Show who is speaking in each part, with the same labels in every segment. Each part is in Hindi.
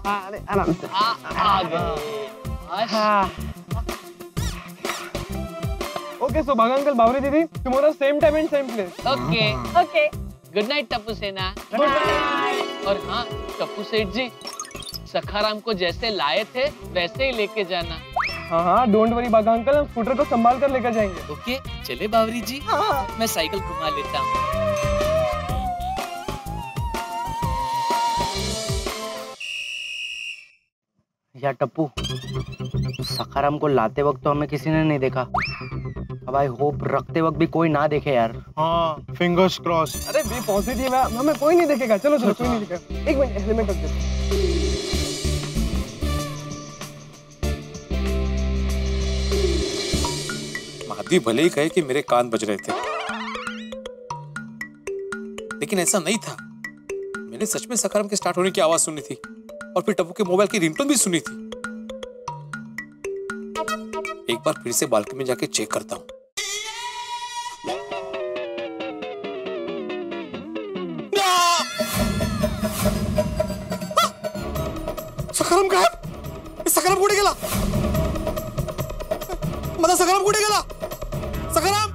Speaker 1: अरे आराम से।
Speaker 2: आ गए।
Speaker 1: हाँ। ओके सो भागा अंकल, बावरी दीदी, tomorrow same time and same place.
Speaker 2: Okay
Speaker 3: okay.
Speaker 2: Good night Tapu Sena.
Speaker 3: Good night.
Speaker 2: और हाँ टप्पू सेठ जी, सखाराम को जैसे लाए थे वैसे ही लेके जाना।
Speaker 1: हाँ हाँ डोंट वरी बागा अंकल, हम स्कूटर को संभाल कर लेकर जाएंगे।
Speaker 2: ओके चले बावरी जी। हाँ। मैं साइकिल घुमा लेता हूँ।
Speaker 4: यार टप्पू, सखाराम को लाते वक्त तो हमें किसी ने नहीं देखा। अब आई होप रखते वक्त भी कोई ना देखे यार।
Speaker 5: हाँ फिंगर्स क्रॉस।
Speaker 1: अरे बी पॉजिटिव है, हमें कोई नहीं देखेगा। चलो चलो कोई नहीं देखेगा। एक मिनट हेलमेट रख दे।
Speaker 6: माधवी भले ही कहे कि मेरे कान बज रहे थे, लेकिन ऐसा नहीं था। मैंने सच में सखाराम के स्टार्ट होने की आवाज सुनी थी और फिर टप्पू के मोबाइल की रिंगटोन भी सुनी थी। एक बार फिर से बालकनी में जाके चेक करता हूं। सखाराम गायब। सखाराम कुठे गेला? मला सखाराम कुठे गेला? सखाराम,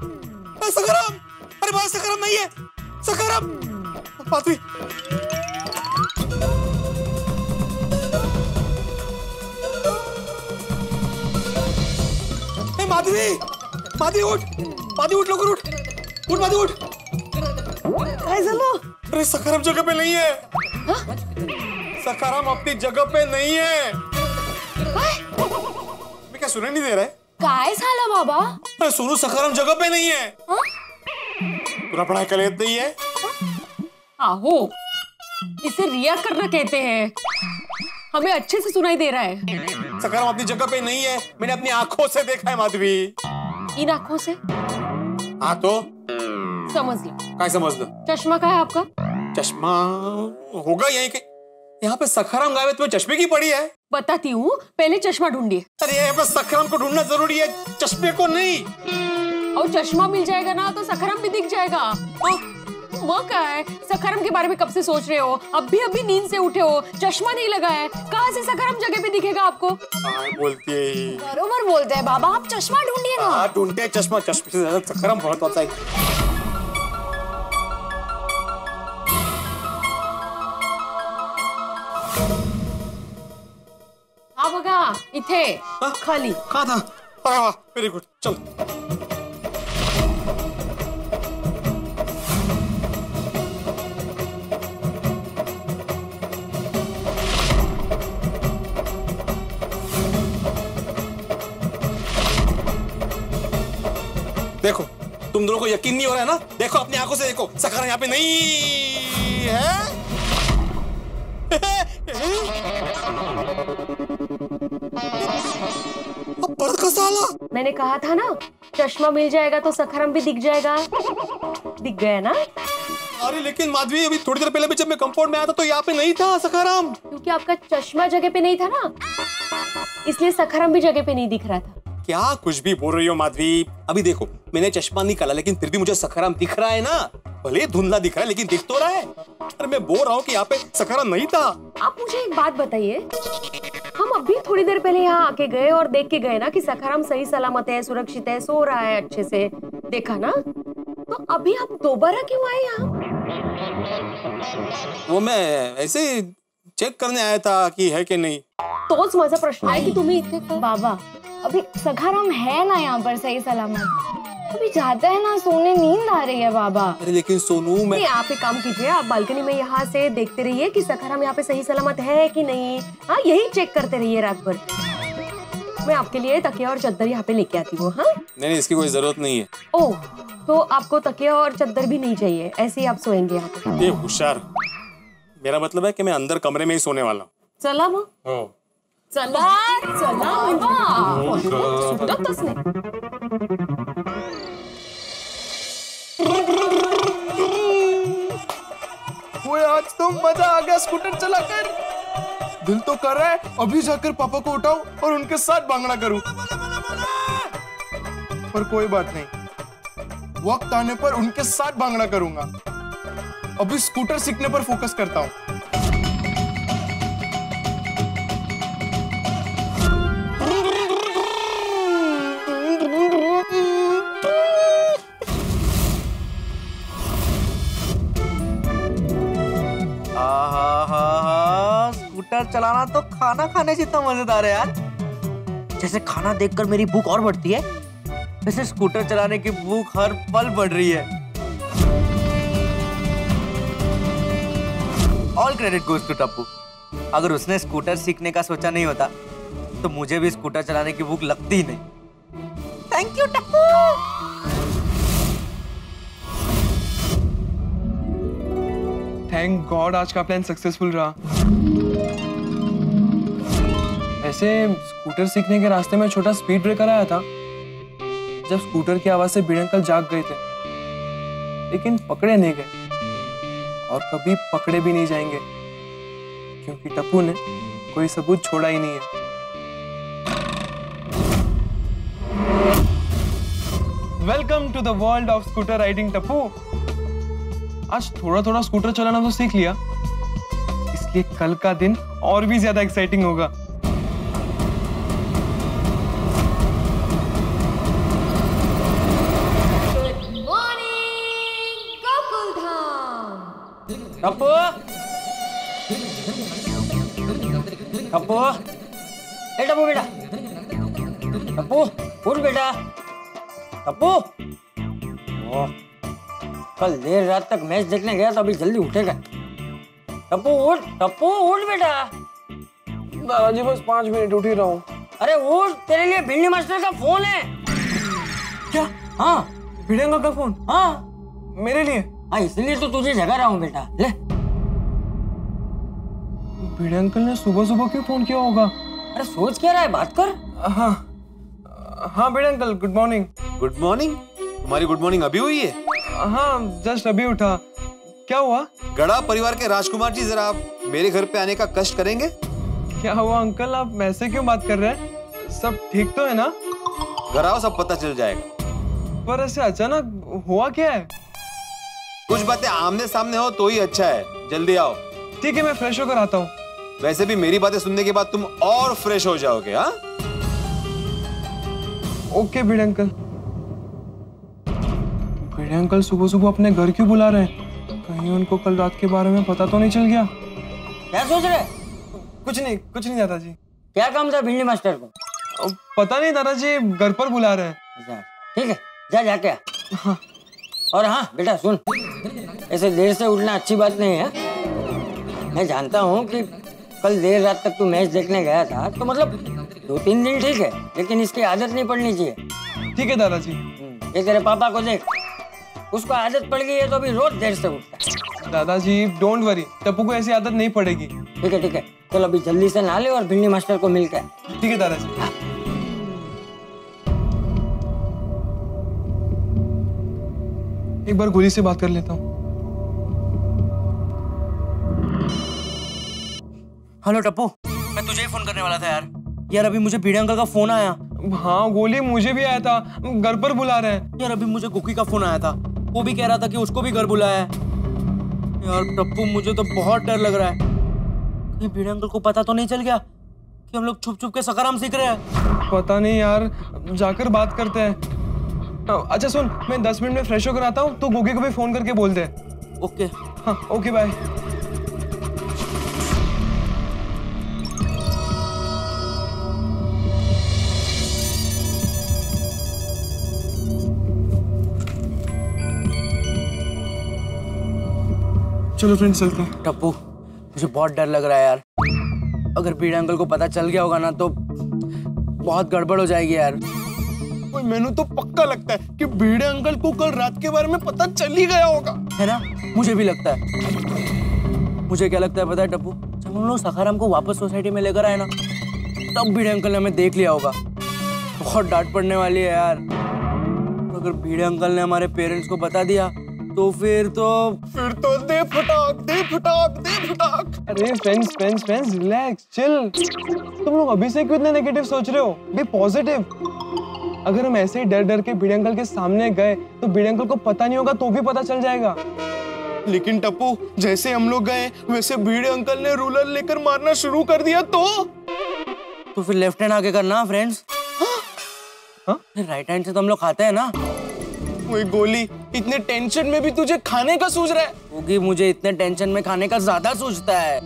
Speaker 6: सखाराम, अरे बाबा सखाराम नाहीये। सखाराम, माधवी, माधवी, माधवी उठ, माधवी उठ, लवकर उठ, उठ माधवी उठ।
Speaker 3: काय झालं?
Speaker 6: अरे सखाराम जगह पे नहीं है। सखाराम अपनी जगह पे नहीं है। मैं क्या सुनाई नहीं दे रहा है?
Speaker 3: काय झालं बाबा?
Speaker 6: अरे सोनू, सखाराम जगह पे नहीं है। पूरा पढ़ाई कर लेते ही है।
Speaker 3: आहो, इसे रिया करना कहते हैं। हमें अच्छे से सुनाई दे रहा है।
Speaker 6: सखाराम अपनी जगह पे नहीं है, मैंने अपनी आंखों से देखा है माधवी।
Speaker 3: इन आंखों से?
Speaker 6: हाँ तो
Speaker 3: समझ लो।
Speaker 6: क्या समझ लो?
Speaker 3: चश्मा का है आपका?
Speaker 6: चश्मा होगा यहीं के। यहाँ पे सखाराम गायब है, तुम्हें चश्मे की पड़ी है।
Speaker 3: बताती हूँ, पहले चश्मा ढूंढिए।
Speaker 6: अरे यहाँ पे सखाराम को ढूंढना जरूरी है, चश्मे को नहीं।
Speaker 3: और चश्मा मिल जाएगा ना तो सखाराम भी दिख जाएगा। वो क्या है, सखाराम के बारे में कब से सोच रहे हो? अभी नींद से उठे हो, चश्मा नहीं लगा है, कहाँ से सखाराम जगह पे दिखेगा आपको?
Speaker 6: बोलती है
Speaker 3: बरोबर बोलते हैं बाबा, आप चश्मा ढूंढिए ना।
Speaker 6: ढूंढते चश्मा, चश्मे से ज्यादा सखाराम बहुत होता है।
Speaker 3: हाँ बघा इथे खाली।
Speaker 6: कहाँ था? अरे वाह, वेरी गुड, चल। देखो, तुम दोनों को यकीन नहीं हो रहा है ना? देखो अपनी आंखों से देखो, सखाराम यहाँ पे नहीं है। साला,
Speaker 3: मैंने कहा था ना, चश्मा मिल जाएगा तो सखाराम भी दिख जाएगा। दिख गया ना?
Speaker 6: अरे लेकिन माधवी, अभी थोड़ी देर पहले भी जब मैं कंपाउंड में आया था तो यहाँ पे नहीं था सखाराम।
Speaker 3: क्योंकि आपका चश्मा जगह पे नहीं था ना, इसलिए सखाराम भी जगह पे नहीं दिख रहा था।
Speaker 6: क्या कुछ भी बोल रही हो माधवी? अभी देखो, मैंने चश्मा निकाला लेकिन फिर भी मुझे सखाराम दिख रहा है ना। भले धुंधला दिख रहा है लेकिन दिख तो रहा है। अरे मैं बोल रहा हूँ कि यहाँ पे सखाराम नहीं था।
Speaker 3: आप मुझे एक बात बताइए, हम अभी थोड़ी देर पहले यहाँ आके गए और देख के गए ना कि सखाराम सही सलामत है, सुरक्षित है, सो रहा है अच्छे से, देखा ना? तो अभी आप दोबारा क्यों आए यहाँ?
Speaker 6: वो मैं ऐसे चेक करने आया था कि है कि नहीं।
Speaker 3: तोच माझा प्रश्न आहे की तुम्ही इथे
Speaker 7: बाबा, अभी सखाराम है ना यहाँ पर सही सलामत। अभी जाता है ना, सोने नींद आ रही है बाबा।
Speaker 6: अरे लेकिन सोनू, मैं
Speaker 3: आप एक काम कीजिए, आप बालकनी में यहाँ से देखते रहिए कि सखाराम यहाँ पे सही सलामत है कि नहीं। हाँ, यही चेक करते रहिए रात भर। मैं आपके लिए तकिया और चद्दर यहाँ पे लेके आती हूँ। हाँ
Speaker 6: नहीं, इसकी कोई जरूरत नहीं है।
Speaker 3: ओह, तो आपको तकिया और चद्दर भी नहीं चाहिए, ऐसे ही आप सोएंगे यहाँ पे?
Speaker 6: ये होशियार, मेरा मतलब है कि मैं अंदर कमरे में ही सोने वाला हूँ।
Speaker 3: चला मग, चला बाबा, सुटतच नाही।
Speaker 5: आज तो मजा आ गया स्कूटर चलाकर। दिल तो कर रहा है अभी जाकर पापा को उठाऊं और उनके साथ भांगड़ा करूं, पर कोई बात नहीं, वक्त आने पर उनके साथ भांगड़ा करूंगा। अभी स्कूटर सीखने पर फोकस करता हूं।
Speaker 4: स्कूटर चलाना तो खाना खाने जितना मजेदार है यार। जैसे खाना देखकर मेरी भूख और बढ़ती है, वैसे स्कूटर चलाने की भूख हर पल बढ़ रही है। All credit goes to Tappu. अगर उसने स्कूटर सीखने का सोचा नहीं होता तो मुझे भी स्कूटर चलाने की भूख लगती ही नहीं। Thank you Tappu.
Speaker 1: Thank God आज का प्लान सक्सेसफुल रहा। ऐसे स्कूटर सीखने के रास्ते में छोटा स्पीड ब्रेकर आया था। जब स्कूटर की आवाज से भिड़े अंकल जाग गए थे, लेकिन पकड़े नहीं गए और कभी पकड़े भी नहीं जाएंगे, क्योंकि टप्पू ने कोई सबूत छोड़ा ही नहीं है। Welcome to the world of scooter riding Tappu. आज थोड़ा थोड़ा स्कूटर चलाना तो सीख लिया, इसलिए कल का दिन और भी ज्यादा एक्साइटिंग होगा।
Speaker 4: टप्पू, टप्पू, ए टप्पू बेटा, टप्पू उठ बेटा, टप्पू। ओह, कल देर रात तक मैच देखने गया तो अभी जल्दी उठेगा। टप्पू उठ, टप्पू उठ बेटा।
Speaker 1: दादाजी बस 5 मिनट उठ ही रहा हूँ।
Speaker 4: अरे उठ, तेरे लिए भिंडी मास्टर का फोन है।
Speaker 1: क्या?
Speaker 4: हाँ,
Speaker 1: भिड़े अंकल का फोन?
Speaker 4: हाँ
Speaker 1: मेरे लिए?
Speaker 4: हाँ, इसलिए तो तुझे जगा रहा हूँ बेटा। ले।
Speaker 1: भिड़े अंकल ने सुबह सुबह क्यों फोन किया होगा?
Speaker 4: अरे सोच क्या रहा है, बात कर।
Speaker 1: हाँ हाँ Bhide uncle, good morning.
Speaker 6: Good morning? तुम्हारी गुड मॉर्निंग अभी हुई है?
Speaker 1: हाँ, जस्ट अभी उठा। क्या हुआ?
Speaker 6: गड़ा परिवार के राजकुमार जी, जरा आप मेरे घर पे आने का कष्ट करेंगे?
Speaker 1: क्या हुआ अंकल, आप ऐसे क्यों बात कर रहे हैं? सब ठीक तो है ना?
Speaker 6: घर आओ, सब पता चल जाएगा।
Speaker 1: पर ऐसे अचानक हुआ क्या है?
Speaker 6: कुछ बातें आमने सामने हो तो ही अच्छा है। जल्दी आओ।
Speaker 1: ठीक है, मैं फ्रेश होकर आता हूँ।
Speaker 6: वैसे भी मेरी बातें सुनने के बाद तुम और फ्रेश हो जाओगे। हाँ,
Speaker 1: ओके भिड़े अंकल। भिड़े अंकल सुबह सुबह अपने घर क्यों बुला रहे हैं? कहीं उनको कल रात के बारे में पता तो नहीं चल गया?
Speaker 4: क्या सोच रहे?
Speaker 1: कुछ नहीं दादाजी।
Speaker 4: क्या काम था भिंडी मास्टर को?
Speaker 1: पता नहीं दादाजी, घर पर बुला रहे हैं।
Speaker 4: ठीक है, जा जाके आ।
Speaker 1: हाँ।
Speaker 4: और हाँ बेटा सुन, ऐसे देर से उठना अच्छी बात नहीं है। मैं जानता हूँ कि कल देर रात तक तू मैच देखने गया था, तो मतलब 2-3 दिन ठीक है, लेकिन इसकी आदत नहीं पड़नी चाहिए।
Speaker 1: ठीक है दादाजी।
Speaker 4: ये तेरे पापा को देख, उसको आदत पड़ गई है तो अभी रोज देर से उठता है।
Speaker 1: दादाजी डोंट वरी, टप्पू को ऐसी आदत नहीं पड़ेगी।
Speaker 4: ठीक है, चलो अभी जल्दी से नहा ले और भिंडी मास्टर को मिल के।
Speaker 1: ठीक है दादाजी। एक बार गोली से बात कर लेता हूँ।
Speaker 4: हेलो टप्पू, मैं तुझे ही फोन करने वाला था यार। अभी मुझे भिड़े अंकल का फोन आया।
Speaker 1: हाँ गोली, मुझे भी आया था, घर पर बुला रहे हैं।
Speaker 4: यार अभी मुझे गुकी का फोन आया था, वो भी कह रहा था कि उसको भी घर बुलाया है। यार टप्पू, मुझे तो बहुत डर लग रहा है। कहीं भिड़े अंकल को पता तो नहीं चल गया कि हम लोग छुप छुप के सखाराम सीख रहे हैं?
Speaker 1: पता नहीं यार, जाकर बात करते हैं। अच्छा सुन, मैं 10 मिनट में फ्रेश होकर आता हूँ, तो गोगी को भी फोन करके बोल दे।
Speaker 4: ओके।
Speaker 1: हाँ ओके, बाय। चलो फ्रेंड्स चलते हैं।
Speaker 4: टप्पू, मुझे बहुत डर लग रहा है यार। अगर भिड़े अंकल को पता चल गया होगा ना तो बहुत गड़बड़ हो जाएगी यार।
Speaker 5: मैंने तो पक्का लगता है कि भिड़े अंकल को कल रात के बारे में पता चल ही गया होगा,
Speaker 4: है ना? मुझे भी लगता है। मुझे क्या लगता है पता है टप्पू, जब हम लोग सखाराम को वापस सोसाइटी में लेकर आए ना, तब भिड़े अंकल ने हमें देख लिया होगा। बहुत डांट पड़ने वाली है यार। अगर भिड़े अंकल ने हमारे पेरेंट्स को बता दिया तो फिर तो
Speaker 5: दे फटाक।
Speaker 1: अरे फ्रेंड्स रिलैक्स, चिल। तुम लोग अभी से क्यों इतने नेगेटिव सोच रहे हो? Be positive. अगर हम ऐसे ही डर डर के भिड़े अंकल के सामने गए तो भिड़े अंकल को पता नहीं होगा, तो भी पता चल जाएगा।
Speaker 5: लेकिन टप्पू, जैसे हम लोग गए वैसे भिड़े अंकल ने रूलर लेकर मारना शुरू कर दिया तो
Speaker 4: फिर लेफ्ट हैंड आगे करना फ्रेंड्स। राइट हैंड से तो हम लोग खाते हैं ना।
Speaker 5: वही गोली, इतने टेंशन में भी तुझे खाने का सूझ रहा है?
Speaker 4: होगी, मुझे इतने टेंशन में खाने का ज्यादा सूझता है।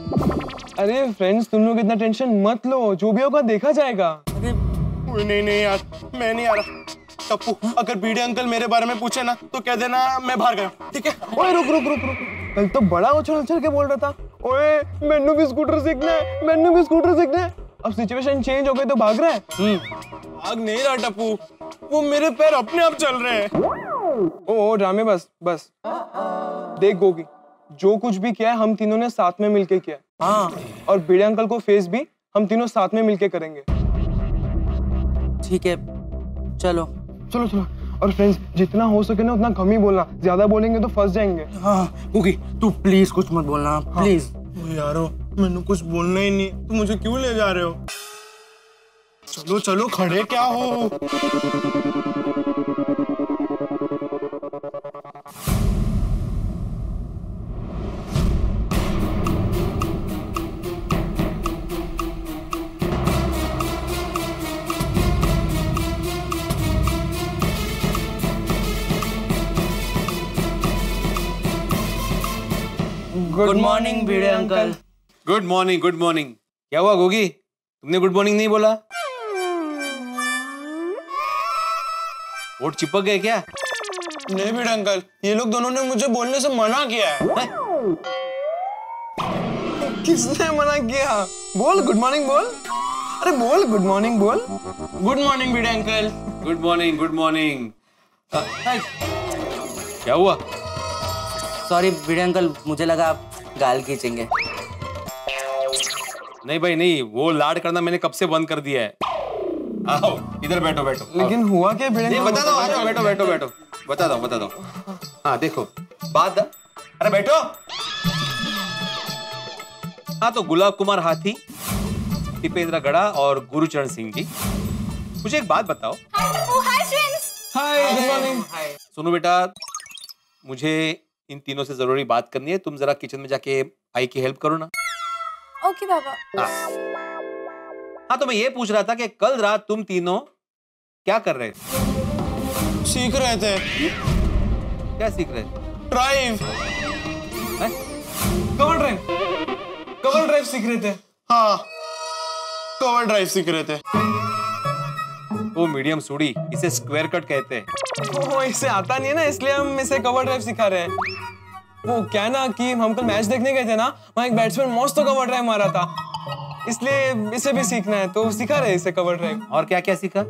Speaker 1: अरे फ्रेंड्स, तुम लोग इतना टेंशन मत लो, जो भी होगा देखा जाएगा।
Speaker 5: नहीं यार, मैं नहीं आ रहा। टप्पू, अगर बीड़े अंकल मेरे बारे में पूछे ना तो कह देना मैं बाहर गया, ठीक है?
Speaker 1: ओए रुक रुक रुक रुक, कल तो बड़ा उछल के बोल रहा था, ओए मैनू भी स्कूटर सीखना है, मैनू भी स्कूटर सीखना है। अब सिचुएशन चेंज हो गई तो भाग रहा है।
Speaker 5: भाग नहीं रहा टप्पू, वो मेरे पैर अपने आप चल रहे हैं।
Speaker 1: ओ ड्रामे, बस बस। देख गोगी, जो कुछ भी किया है हम तीनों ने साथ में मिलके किया है।
Speaker 4: हाँ,
Speaker 1: और बीड़े अंकल को फेस भी हम तीनों साथ में मिलके करेंगे।
Speaker 4: ठीक है, चलो
Speaker 1: चलो चलो। और फ्रेंड्स, जितना हो सके ना उतना कम ही बोलना, ज्यादा बोलेंगे तो फंस जाएंगे।
Speaker 4: हाँ गुगी, तू प्लीज कुछ मत बोलना, प्लीज।
Speaker 5: यारो, मैंने कुछ बोलना ही नहीं, तुम मुझे क्यों ले जा रहे हो? चलो चलो, खड़े क्या हो?
Speaker 4: Good morning Bhide uncle.
Speaker 6: Good morning, good morning. क्या हुआ गोगी, तुमने गुड मॉर्निंग नहीं बोला? वोट चिपक गए क्या?
Speaker 5: नहीं भिड़े अंकल, ये लोग दोनों ने मुझे बोलने से मना किया है।
Speaker 1: किसने मना किया? बोल गुड मॉर्निंग बोल। अरे बोल गुड मॉर्निंग बोल।
Speaker 5: Good morning Bhide uncle.
Speaker 6: Good morning, good morning. क्या हुआ?
Speaker 4: सॉरी भिड़े अंकल, मुझे लगा आप गाल खींचेंगे।
Speaker 6: नहीं भाई नहीं, वो लाड करना मैंने कब से बंद कर दिया है। आओ इधर बैठो बैठो।
Speaker 1: लेकिन हुआ क्या भिड़े अंकल?
Speaker 6: बता दो, आ जाओ, बैठो बैठो बैठो, बता दो। हाँ देखो बात, अरे बैठो। हाँ तो गुलाब कुमार हाथी, टिपेंद्र गड़ा और गुरुचरण सिंह जी, मुझे एक बात बताओ।
Speaker 1: Hi good morning.
Speaker 6: सुनो बेटा, मुझे इन तीनों से जरूरी बात करनी है। तुम जरा किचन में जाके आई की हेल्प करो ना।
Speaker 7: ओके पापा।
Speaker 6: हाँ तो मैं ये पूछ रहा था कि कल रात तुम तीनों क्या कर रहे थे?
Speaker 5: सीख रहे थे।
Speaker 6: क्या सीख रहे थे?
Speaker 5: Drive.
Speaker 1: Cover drive, cover drive सीख रहे थे।
Speaker 5: हाँ, कवर ड्राइव सीख रहे थे।
Speaker 6: वो मीडियम सूड़ी, इसे स्क्वायर कट कहते हैं।
Speaker 1: वो इसे आता नहीं है ना, इसलिए हम इसे कवर ड्राइव सिखा रहे हैं। वो क्या है ना कि हम कल मैच देखने गए थे ना, वहाँ एक बैट्समैन मस्त कवर ड्राइव मारा था, इसलिए इसे भी सीखना है तो सिखा रहे हैं इसे कवर ड्राइव।
Speaker 6: और क्या क्या सीखा?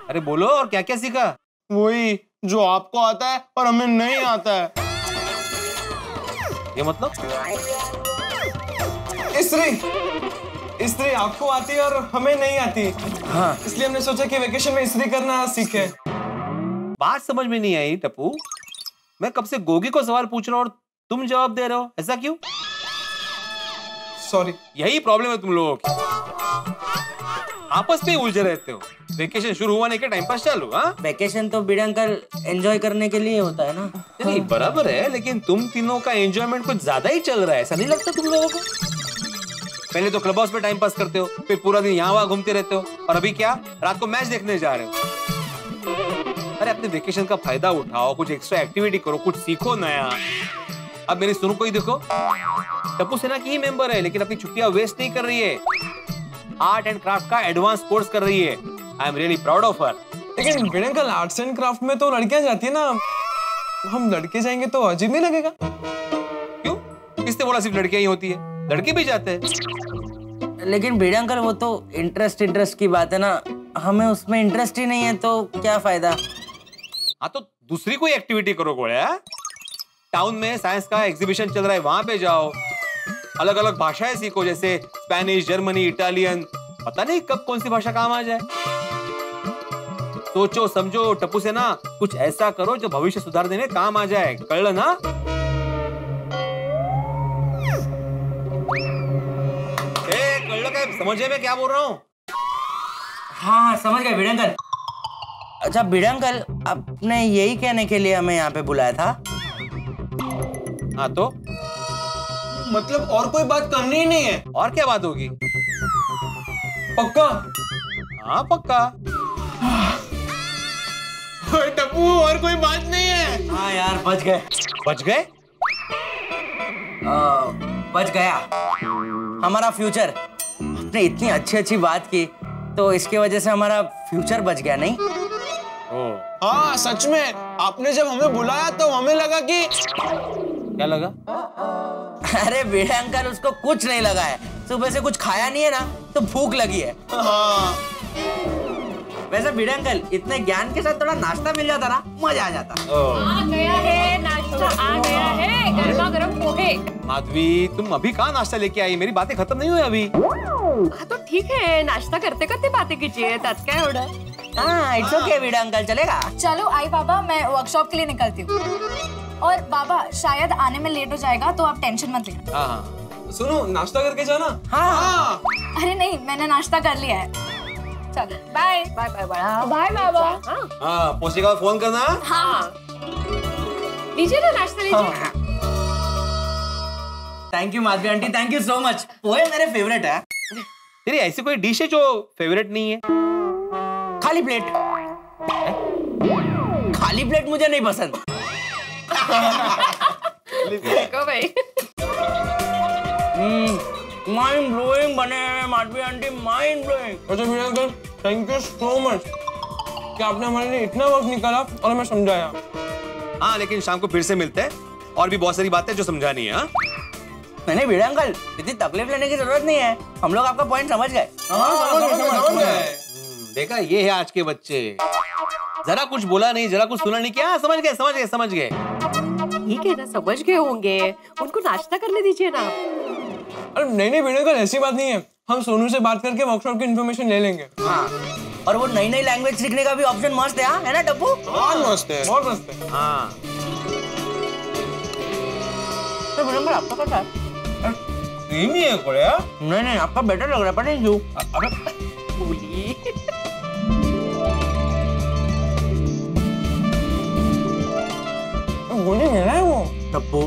Speaker 6: अरे बोलो, और क्या क्या सीखा?
Speaker 5: वही जो आपको आता है और हमें नहीं आता है।
Speaker 6: ये मतलब?
Speaker 1: इस्त्री आपको आती है और हमें नहीं आती।
Speaker 4: हाँ,
Speaker 1: इसलिए हमने सोचा कि वेकेशन में इस्त्री करना सीखे।
Speaker 6: बात समझ में नहीं आई टप्पू। मैं कब से गोगी को सवाल पूछ रहा हूँ और तुम जवाब दे रहे हो, ऐसा क्यों?
Speaker 1: सॉरी।
Speaker 6: यही प्रॉब्लम है तुम लोगों की, आपस में उलझे रहते हो। वेकेशन शुरू हुआ नहीं क्या टाइम पास चालू? हाँ,
Speaker 4: वेकेशन तो भिड़े अंकल एंजॉय करने के लिए होता है ना।
Speaker 6: नहीं बराबर है, लेकिन तुम तीनों का एंजॉयमेंट कुछ ज्यादा ही चल रहा है, ऐसा नहीं लगता तुम लोगों को? पहले तो क्लब हाउस में टाइम पास करते हो, फिर पूरा दिन यहाँ वहाँ घूमते रहते हो, और अभी क्या, रात को मैच देखने जा रहे हो। अरे अपने वेकेशन का फायदा उठाओ, कुछ एक्स्ट्रा एक्टिविटी करो, कुछ सीखो नया। अब मेरी सुनो को ही देखो, टप्पू सेना की ही मेंबर है, लेकिन अपनी छुट्टियां वेस्ट नहीं कर रही है। आर्ट एंड क्राफ्ट का एडवांस कोर्स कर रही है। I am really proud of her.
Speaker 1: लेकिन भिड़े अंकल, आर्ट्स एंड क्राफ्ट में तो लड़कियां जाती है ना, हम लड़के जाएंगे तो अजीब नहीं लगेगा?
Speaker 6: क्यों? किसने बोला सिर्फ लड़कियां ही होती है? लड़के भी जाते हैं।
Speaker 4: लेकिन भिड़े अंकल, वो तो इंटरेस्ट की बात है ना, हमें उसमें इंटरेस्ट ही नहीं है तो क्या फायदा।
Speaker 6: हाँ तो दूसरी कोई एक्टिविटी करो गोड़े। टाउन में साइंस का एग्जीबिशन चल रहा है, वहां पे जाओ, अलग अलग भाषाएं सीखो, जैसे स्पेनिश, जर्मनी, इटालियन, पता नहीं कब कौन सी भाषा काम आ जाए। सोचो समझो टप्पू से ना, कुछ ऐसा करो जो भविष्य सुधारने में काम आ जाए, कळलं ना? कळलं काय? समझे मैं क्या बोल रहा हूँ?
Speaker 4: हाँ समझ गए भिड़े अंकल। अच्छा भिड़े अंकल, आपने यही कहने के लिए हमें यहाँ पे बुलाया था?
Speaker 6: हाँ तो
Speaker 1: मतलब और कोई बात करनी ही नहीं है?
Speaker 6: और क्या बात होगी?
Speaker 1: पक्का?
Speaker 6: हाँ पक्का।
Speaker 5: टप्पू, और कोई बात नहीं है?
Speaker 4: हाँ यार, बच गए।
Speaker 6: बच गए?
Speaker 4: बच गया हमारा फ्यूचर। आपने इतनी अच्छी बात की तो इसकी वजह से हमारा फ्यूचर बच गया नहीं?
Speaker 5: हाँ सच में, आपने जब हमें बुलाया तो हमें लगा कि
Speaker 6: क्या लगा?
Speaker 4: अरे भिड़े अंकल, उसको कुछ नहीं लगा है। सुबह से कुछ खाया नहीं है ना, तो भूख लगी है।
Speaker 5: हाँ।
Speaker 4: वैसे भिड़े अंकल, इतने ज्ञान के साथ थोड़ा नाश्ता मिल जाता ना, मजा आ जाता।
Speaker 3: आ गया है नाश्ता, आ गया है गर्मा गर्म पोहे।
Speaker 6: माधवी, तुम अभी कहाँ नाश्ता लेके आई? मेरी बातें खत्म नहीं हुई अभी।
Speaker 3: हाँ तो ठीक है, नाश्ता करते करते बातें कीजिए, तब क्या होगा?
Speaker 4: हाँ इट्स ओके भिड़े अंकल, चलेगा।
Speaker 7: चलो आई बाबा, मैं वर्कशॉप के लिए निकलती हूँ। और बाबा शायद आने में लेट हो जाएगा तो आप टेंशन मत लेना।
Speaker 6: हाँ,
Speaker 1: सुनो, नाश्ता करके जाना।
Speaker 4: हाँ
Speaker 7: अरे नहीं, मैंने नाश्ता कर लिया है। चलो बाय
Speaker 3: बाय बाय बड़ा
Speaker 7: बाय बाबा।
Speaker 6: हाँ, पहुंचने का फोन करना।
Speaker 7: हाँ
Speaker 3: लीजिए ना नाश्ता लीजिए।
Speaker 4: Thank you Madhavi aunty, thank you so much. पोहे मेरे फेवरेट है।
Speaker 6: तेरी ऐसी कोई डिश है जो फेवरेट नहीं है?
Speaker 4: खाली प्लेट। खाली प्लेट मुझे नहीं पसंद।
Speaker 3: देखो भाई,
Speaker 4: माइंड ब्लोइंग बने हैं माधवी आंटी, माइंड ब्लोइंग।
Speaker 1: अच्छा Bhide uncle, thank you so much कि आपने हमारे लिए इतना वक्त निकाला और हमें समझाया।
Speaker 6: हाँ, लेकिन शाम को फिर से मिलते हैं और भी बहुत सारी बातें जो समझानी है। हाँ?
Speaker 4: नहीं भिड़े अंकल, इतनी तकलीफ लेने की जरूरत नहीं है, हम लोग आपका पॉइंट समझ गए।
Speaker 6: देखा, ये है आज के बच्चे। जरा कुछ बोला नहीं, जरा कुछ सुना नहीं, क्या समझ गए, समझ गए, समझ गए।
Speaker 3: ठीक है ना, समझ गए होंगे, उनको नाश्ता करने दीजिए ना।
Speaker 1: अरे नहीं भिड़े अंकल, ऐसी बात नहीं है। हम सोनू से बात करके वर्कशॉप की इन्फॉर्मेशन ले लेंगे।
Speaker 4: हाँ, और वो नई नई लैंग्वेज सीखने का भी ऑप्शन मस्त है ना टप्पू?
Speaker 5: बहुत मस्त है।
Speaker 1: बहुत मस्त है।
Speaker 6: हाँ,
Speaker 4: तो भिड़े अंकल आपका कैसा है?
Speaker 6: सेम ही है कोड़िया।
Speaker 4: नहीं, आपका बेटर लग रहा है, पता नहीं क्यों।
Speaker 3: बोली
Speaker 1: गोली मेरा है वो।
Speaker 4: टप्पू,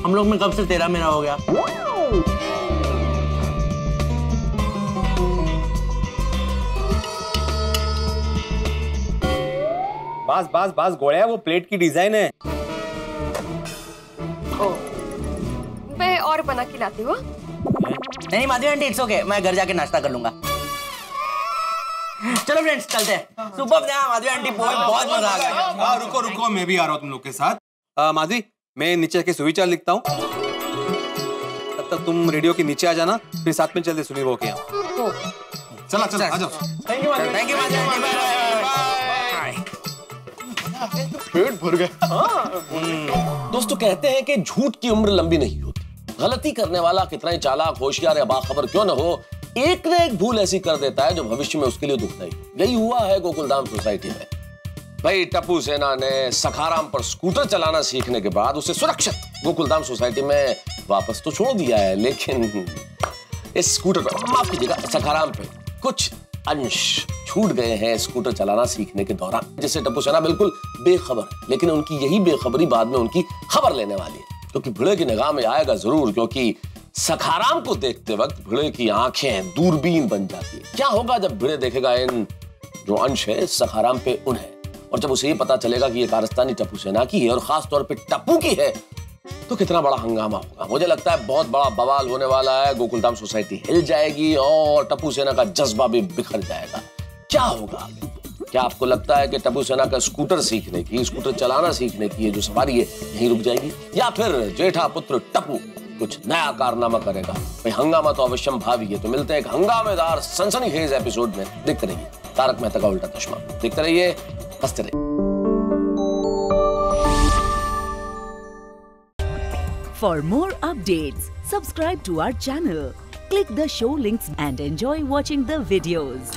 Speaker 4: हम लोग में कब से तेरा मेरा हो गया?
Speaker 6: बस गोड़िया, वो प्लेट की डिजाइन है।
Speaker 3: मैं और बना के लाती हूँ।
Speaker 4: नहीं माधवी आंटी, इट्स ओके, मैं घर जाके नाश्ता कर लूंगा। चलो फ्रेंड्स, चलते हैं। सुपर था माधवी आंटी, बहुत मजा आ गया।
Speaker 6: हाँ, रुको, मैं भी आ रहा हूँ तुम लोग के साथ। माधवी, मैं नीचे के सुविचार लिखता हूँ, तब तक तुम रेडियो के नीचे आ जाना, फिर साथ में चलते सुनील वो के यहाँ। चला आ जाओ।
Speaker 1: Thank you Madhavi
Speaker 4: Madhavi aunty, bye.
Speaker 5: पेट भर गया।
Speaker 8: दोस्तों, कहते हैं कि झूठ की उम्र लंबी नहीं होती। गलती करने वाला कितना ही चालाक, होशियार या बाखबर क्यों न हो, एक न एक भूल ऐसी कर देता है जो भविष्य में उसके लिए दुखदायी। यही हुआ है गोकुलधाम सोसाइटी में। भाई, टप्पू सेना ने सखाराम पर स्कूटर चलाना सीखने के बाद उसे सुरक्षित गोकुलधाम सोसाइटी में वापस तो छोड़ दिया है, लेकिन इस स्कूटर पर, माफ कीजिएगा, सखाराम पे कुछ अंश छूट गए हैं स्कूटर चलाना सीखने के दौरान, जिससे टप्पू सेना बिल्कुल बेखबर है। लेकिन उनकी यही बेखबरी बाद में उनकी खबर लेने वाली है, क्योंकि भिड़े की निगाह में आएगा जरूर, क्योंकि सखाराम को देखते वक्त भिड़े की आंखें दूरबीन बन जाती है। क्या होगा जब भिड़े देखेगा इन जो अंश है सखाराम पे उन्हें, और जब उसे ये पता चलेगा कि ये कारस्तानी टप्पू सेना की है और खास तौर पे टप्पू की है, तो कितना बड़ा हंगामा होगा। मुझे लगता है बहुत बड़ा बवाल होने वाला है। गोकुलधाम सोसाइटी हिल जाएगी और टप्पू सेना का जज्बा भी बिखर जाएगा। क्या होगा आगे? क्या आपको लगता है कि टप्पू सेना का स्कूटर सीखने की, स्कूटर चलाना सीखने की ये जो सवारी है यहीं रुक जाएगी, या फिर जेठा पुत्र टप्पू कुछ नया कारनामा करेगा? भाई, हंगामा तो अवश्यम भावी है। तो मिलते हैं एक हंगामेदार सनसनीखेज एपिसोड में। देखते रहिए तारक मेहता का उल्टा चश्मा, देखते रहिए, हंसते रहिए।
Speaker 9: For more updates, subscribe to our channel, click the show links and enjoy watching the videos.